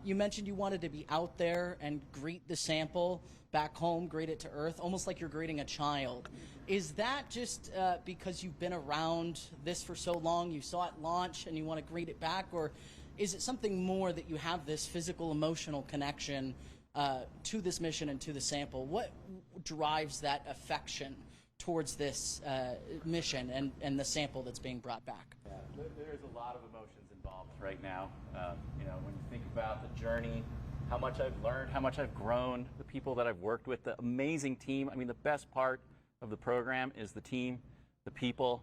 [SPEAKER 14] You mentioned you wanted to be out there and greet the sample back home, greet it to Earth, almost like you're greeting a child. Is that just because you've been around this for so long, you saw it launch and you want to greet it back, or is it something more that you have this physical, emotional connection to this mission and to the sample? What drives that affection towards this mission and the sample that's being brought back?
[SPEAKER 1] Yeah, there's a lot of emotions involved right now. You know, when you think about the journey, how much I've learned, how much I've grown, the people that I've worked with, the amazing team. I mean, the best part of the program is the team, the people,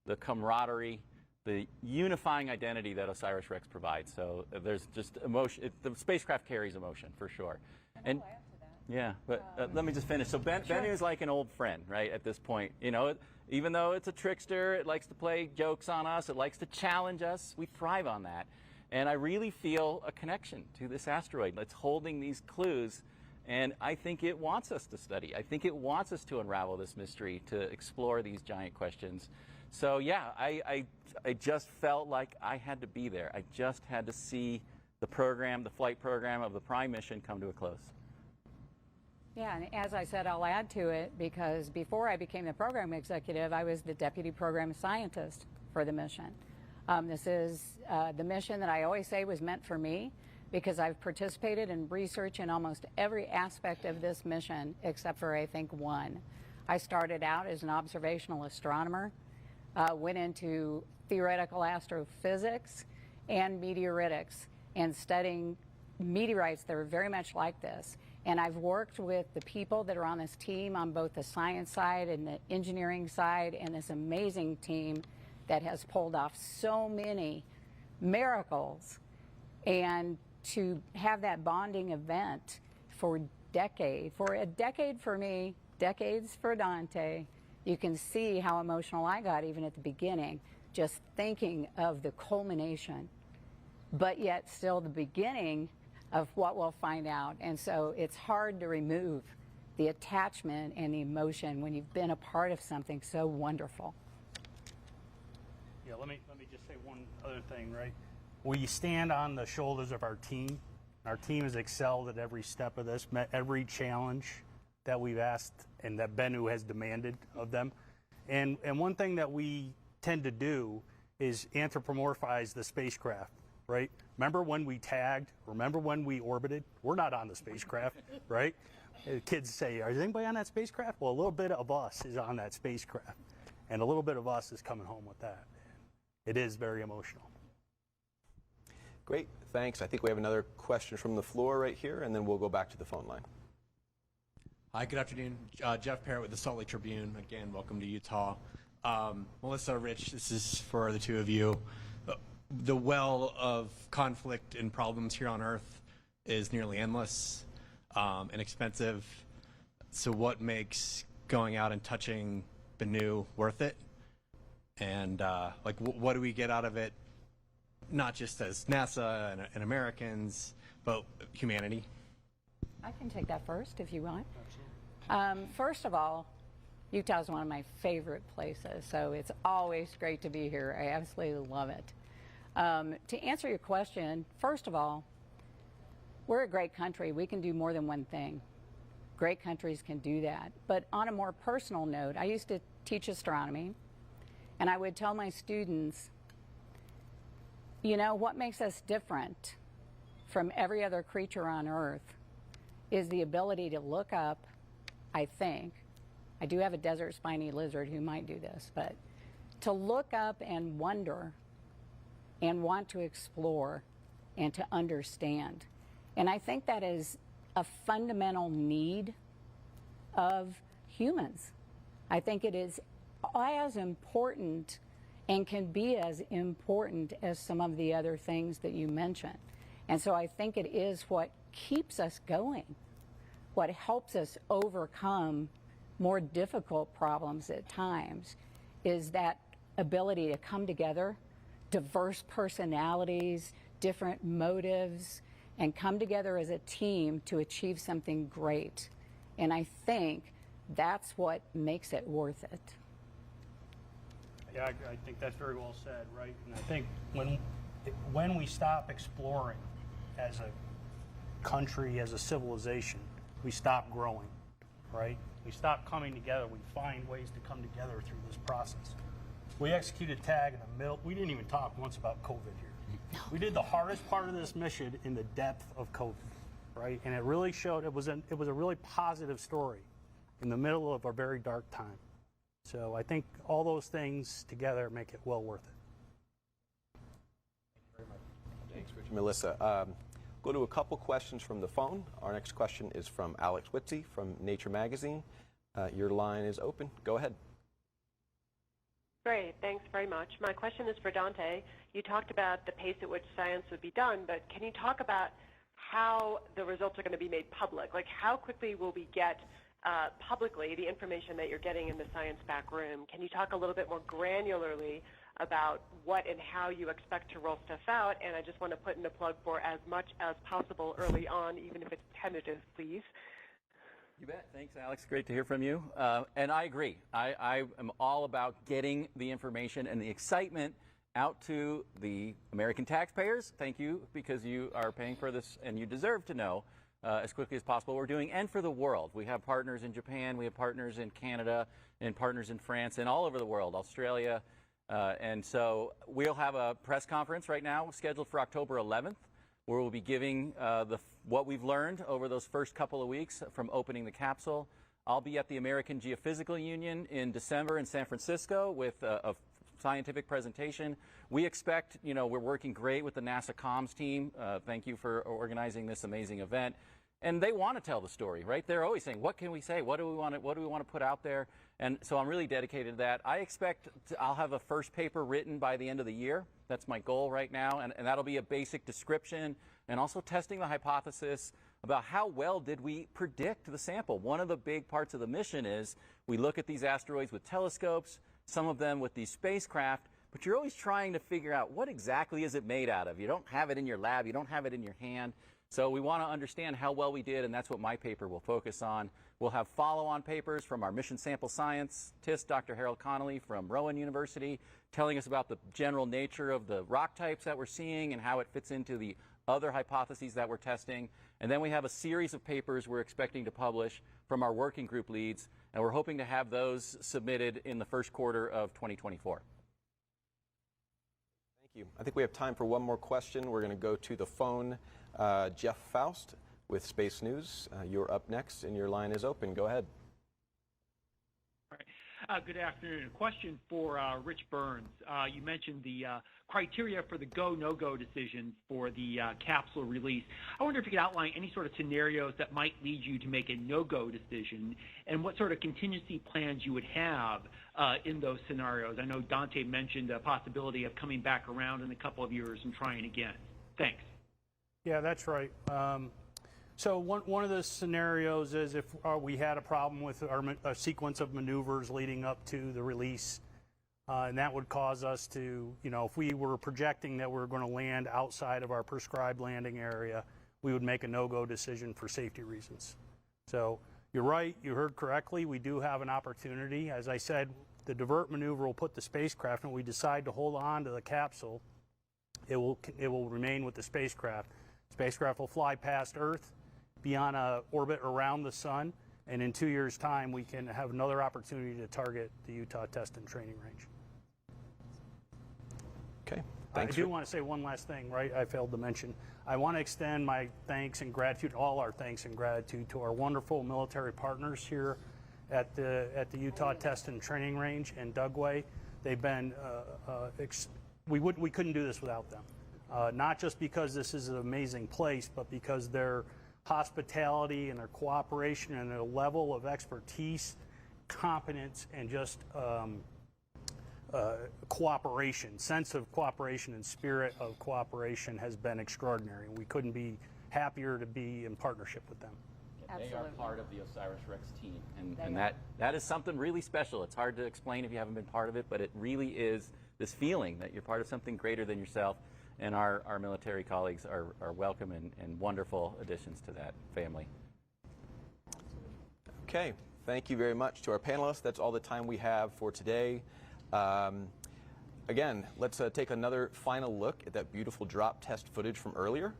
[SPEAKER 1] the camaraderie, the unifying identity that OSIRIS REx provides. So there's just emotion. The spacecraft carries emotion for sure. And yeah, but let me just finish. So Bennu is like an old friend, right? At this point, you know, even though it's a trickster, it likes to play jokes on us. It likes to challenge us. We thrive on that. And I really feel a connection to this asteroid. It's holding these clues, and I think it wants us to study. I think it wants us to unravel this mystery, to explore these giant questions. So yeah, I just felt like I had to be there. I just had to see the program, the flight program of the Prime mission come to a close.
[SPEAKER 4] Yeah, and as I said, I'll add to it, because before I became the program executive, I was the deputy program scientist for the mission. This is the mission that I always say was meant for me, because I've participated in research in almost every aspect of this mission except for, I think, one. I started out as an observational astronomer, went into theoretical astrophysics and meteoritics, and studying meteorites that are very much like this. And I've worked with the people that are on this team on both the science side and the engineering side, and this amazing team that has pulled off so many miracles. And to have that bonding event for a decade for me, decades for Dante, you can see how emotional I got even at the beginning, just thinking of the culmination, but yet still the beginning of what we'll find out. And so it's hard to remove the attachment and the emotion when you've been a part of something so wonderful.
[SPEAKER 5] Yeah, let me just say one other thing, right? We stand on the shoulders of our team. Our team has excelled at every step of this, met every challenge that we've asked and that Bennu has demanded of them. And one thing that we tend to do is anthropomorphize the spacecraft, right? Remember when we tagged? Remember when we orbited? We're not on the spacecraft, right? Kids say, is anybody on that spacecraft? Well, a little bit of us is on that spacecraft, and a little bit of us is coming home with that. It is very emotional.
[SPEAKER 3] Great, thanks. I think we have another question from the floor right here, and then we'll go back to the phone line.
[SPEAKER 15] Hi, good afternoon. Jeff Parrott with the Salt Lake Tribune. Again, welcome to Utah. Melissa, Rich, this is for the two of you. The well of conflict and problems here on Earth is nearly endless and expensive. So what makes going out and touching Bennu worth it? And like, what do we get out of it? Not just as NASA and Americans, but humanity.
[SPEAKER 4] I can take that first if you want. First of all, Utah is one of my favorite places, so it's always great to be here. I absolutely love it. To answer your question, first of all, we're a great country. We can do more than one thing. Great countries can do that. But on a more personal note, I used to teach astronomy, and I would tell my students, you know, what makes us different from every other creature on Earth is the ability to look up, I think. I do have a desert spiny lizard who might do this, but to look up and wonder and want to explore and to understand. And I think that is a fundamental need of humans. I think it is as important and can be as important as some of the other things that you mentioned. And so I think it is what keeps us going, what helps us overcome more difficult problems at times, is that ability to come together, diverse personalities, different motives, and come together as a team to achieve something great. And I think that's what makes it worth it.
[SPEAKER 5] Yeah, I think that's very well said, right? And I think when we stop exploring as a country, as a civilization, we stop growing, right? We stop coming together. We find ways to come together through this process. We executed TAG in the middle. We didn't even talk once about COVID here. We did the hardest part of this mission in the depth of COVID, right? And it really showed, it was a really positive story in the middle of a very dark time. So I think all those things together make it well worth it.
[SPEAKER 3] Thank you very much. Thanks, Rich and Melissa. Go to a couple questions from the phone. Our next question is from Alex Whitsey from Nature Magazine. Your line is open. Go ahead.
[SPEAKER 16] Great, thanks very much. My question is for Dante. You talked about the pace at which science would be done, but can you talk about how the results are going to be made public? Like, how quickly will we get publicly the information that you're getting in the science back room? Can you talk a little bit more granularly about what and how you expect to roll stuff out? And I just want to put in a plug for as much as possible early on, even if it's tentative, please.
[SPEAKER 1] You bet. Thanks, Alex. Great to hear from you. And I agree. I am all about getting the information and the excitement out to the American taxpayers. Thank you, because you are paying for this and you deserve to know as quickly as possible what we're doing, and for the world. We have partners in Japan, we have partners in Canada, and partners in France, and all over the world, Australia. And so we'll have a press conference right now scheduled for October 11th, where we'll be giving what we've learned over those first couple of weeks from opening the capsule. I'll be at the American Geophysical Union in December in San Francisco with a scientific presentation. We expect, we're working great with the NASA comms team. Thank you for organizing this amazing event. And they want to tell the story, right? They're always saying, what can we say? What do we want to put out there? And so I'm really dedicated to that. I expect I'll have a first paper written by the end of the year. That's my goal right now. And that'll be a basic description and also testing the hypothesis about how well did we predict the sample. One of the big parts of the mission is we look at these asteroids with telescopes, some of them with these spacecraft, but you're always trying to figure out what exactly is it made out of. You don't have it in your lab. You don't have it in your hand. So we want to understand how well we did, and that's what my paper will focus on. We'll have follow-on papers from our mission sample scientists, Dr. Harold Connolly from Rowan University, telling us about the general nature of the rock types that we're seeing and how it fits into the other hypotheses that we're testing. And then we have a series of papers we're expecting to publish from our working group leads, and we're hoping to have those submitted in the first quarter of 2024.
[SPEAKER 3] Thank you. I think we have time for one more question. We're going to go to the phone. Jeff Faust with Space News. You're up next, and your line is open. Go ahead.
[SPEAKER 17] All right. Good afternoon. A question for Rich Burns. You mentioned the criteria for the go, no-go decision for the capsule release. I wonder if you could outline any sort of scenarios that might lead you to make a no-go decision, and what sort of contingency plans you would have in those scenarios. I know Dante mentioned the possibility of coming back around in a couple of years and trying again. Thanks.
[SPEAKER 5] Yeah, that's right. So one of the scenarios is if we had a problem with a sequence of maneuvers leading up to the release, and that would cause us to, if we were projecting that we were going to land outside of our prescribed landing area, we would make a no-go decision for safety reasons. So you're right, you heard correctly, we do have an opportunity. As I said, the divert maneuver will put the spacecraft, and we decide to hold on to the capsule, it will remain with the spacecraft. Spacecraft will fly past Earth, be on an orbit around the sun, and in 2 years' time, we can have another opportunity to target the Utah Test and Training Range.
[SPEAKER 3] Okay.
[SPEAKER 5] I do want to say one last thing, right? I failed to mention. I want to extend my thanks and gratitude, all our thanks and gratitude, to our wonderful military partners here at the Utah Test and Training Range and Dugway. They've been we couldn't do this without them. Not just because this is an amazing place, but because their hospitality and their cooperation and their level of expertise, competence, and just cooperation, sense of cooperation and spirit of cooperation has been extraordinary. We couldn't be happier to be in partnership with them.
[SPEAKER 1] They are part of the OSIRIS REx team, and that is something really special. It's hard to explain if you haven't been part of it, but it really is this feeling that you're part of something greater than yourself. And our military colleagues are welcome and wonderful additions to that family.
[SPEAKER 3] Okay, thank you very much to our panelists. That's all the time we have for today. Again, let's take another final look at that beautiful drop test footage from earlier.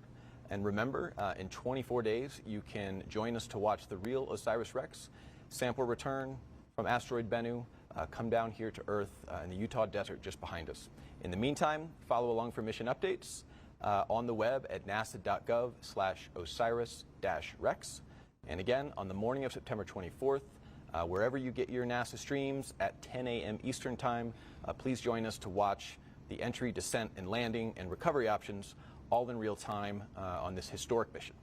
[SPEAKER 3] And remember, in 24 days, you can join us to watch the real OSIRIS REx sample return from asteroid Bennu come down here to Earth in the Utah desert just behind us. In the meantime, follow along for mission updates on the web at nasa.gov/OSIRIS-REx. And again, on the morning of September 24th, wherever you get your NASA streams at 10 a.m. Eastern Time, please join us to watch the entry, descent, and landing and recovery options all in real time on this historic mission.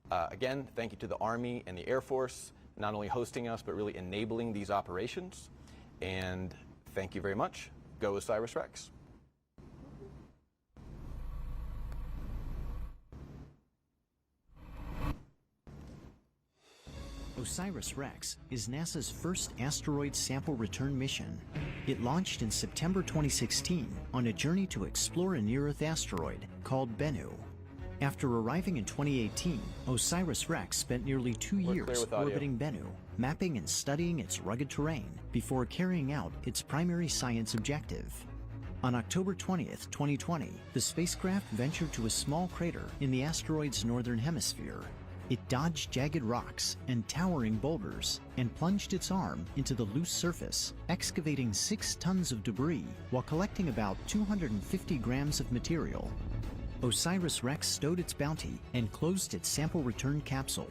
[SPEAKER 3] Again, thank you to the Army and the Air Force, not only hosting us, but really enabling these operations. And thank you very much. Go OSIRIS REx.
[SPEAKER 18] OSIRIS REx is NASA's first asteroid sample return mission. It launched in September 2016 on a journey to explore a near-Earth asteroid called Bennu. After arriving in 2018, OSIRIS REx spent nearly 2 years orbiting Bennu, mapping and studying its rugged terrain before carrying out its primary science objective. On October 20th, 2020, the spacecraft ventured to a small crater in the asteroid's northern hemisphere. It dodged jagged rocks and towering boulders and plunged its arm into the loose surface, excavating 6 tons of debris while collecting about 250 grams of material. OSIRIS REx stowed its bounty and closed its sample return capsule.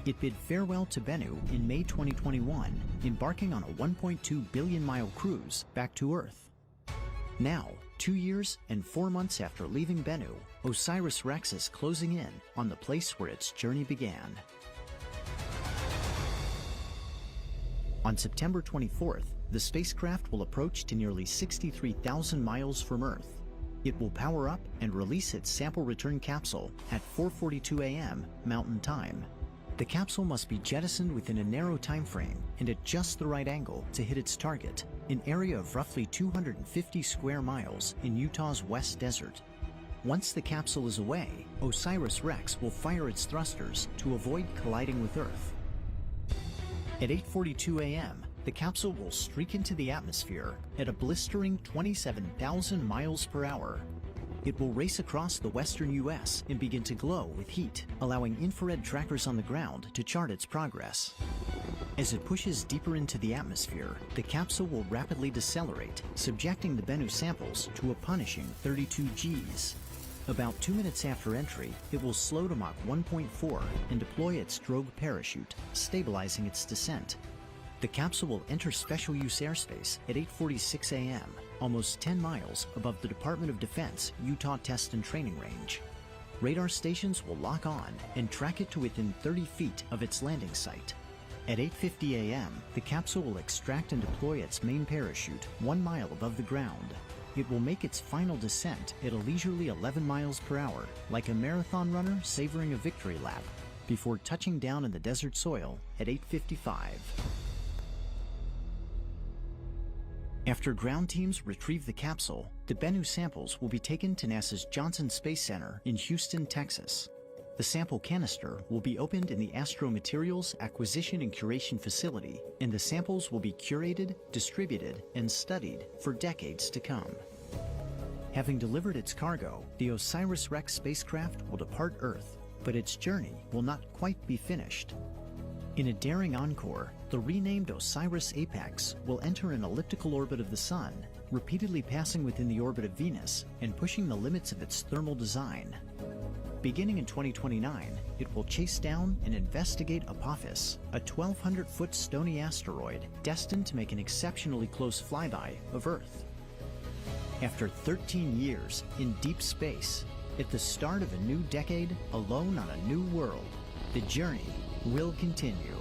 [SPEAKER 18] It bid farewell to Bennu in May 2021, embarking on a 1.2 billion-mile cruise back to Earth. Now, 2 years and 4 months after leaving Bennu, OSIRIS REx is closing in on the place where its journey began. On September 24th, the spacecraft will approach to nearly 63,000 miles from Earth. It will power up and release its sample return capsule at 4:42 a.m. Mountain Time. The capsule must be jettisoned within a narrow time frame and at just the right angle to hit its target, an area of roughly 250 square miles in Utah's West Desert. Once the capsule is away, OSIRIS REx will fire its thrusters to avoid colliding with Earth. At 8:42 a.m., the capsule will streak into the atmosphere at a blistering 27,000 miles per hour. It will race across the western U.S. and begin to glow with heat, allowing infrared trackers on the ground to chart its progress. As it pushes deeper into the atmosphere, the capsule will rapidly decelerate, subjecting the Bennu samples to a punishing 32 Gs. About 2 minutes after entry, it will slow to Mach 1.4 and deploy its drogue parachute, stabilizing its descent. The capsule will enter special use airspace at 8:46 a.m., almost 10 miles above the Department of Defense Utah Test and Training Range. Radar stations will lock on and track it to within 30 feet of its landing site. At 8:50 a.m., the capsule will extract and deploy its main parachute 1 mile above the ground. It will make its final descent at a leisurely 11 miles per hour, like a marathon runner savoring a victory lap, before touching down in the desert soil at 8:55. After ground teams retrieve the capsule, the Bennu samples will be taken to NASA's Johnson Space Center in Houston, Texas. The sample canister will be opened in the Astro Materials Acquisition and Curation Facility, and the samples will be curated, distributed, and studied for decades to come. Having delivered its cargo, the OSIRIS REx spacecraft will depart Earth, but its journey will not quite be finished. In a daring encore, the renamed OSIRIS Apex will enter an elliptical orbit of the Sun, repeatedly passing within the orbit of Venus and pushing the limits of its thermal design. Beginning in 2029, it will chase down and investigate Apophis, a 1,200-foot stony asteroid destined to make an exceptionally close flyby of Earth. After 13 years in deep space, at the start of a new decade alone on a new world, the journey will continue.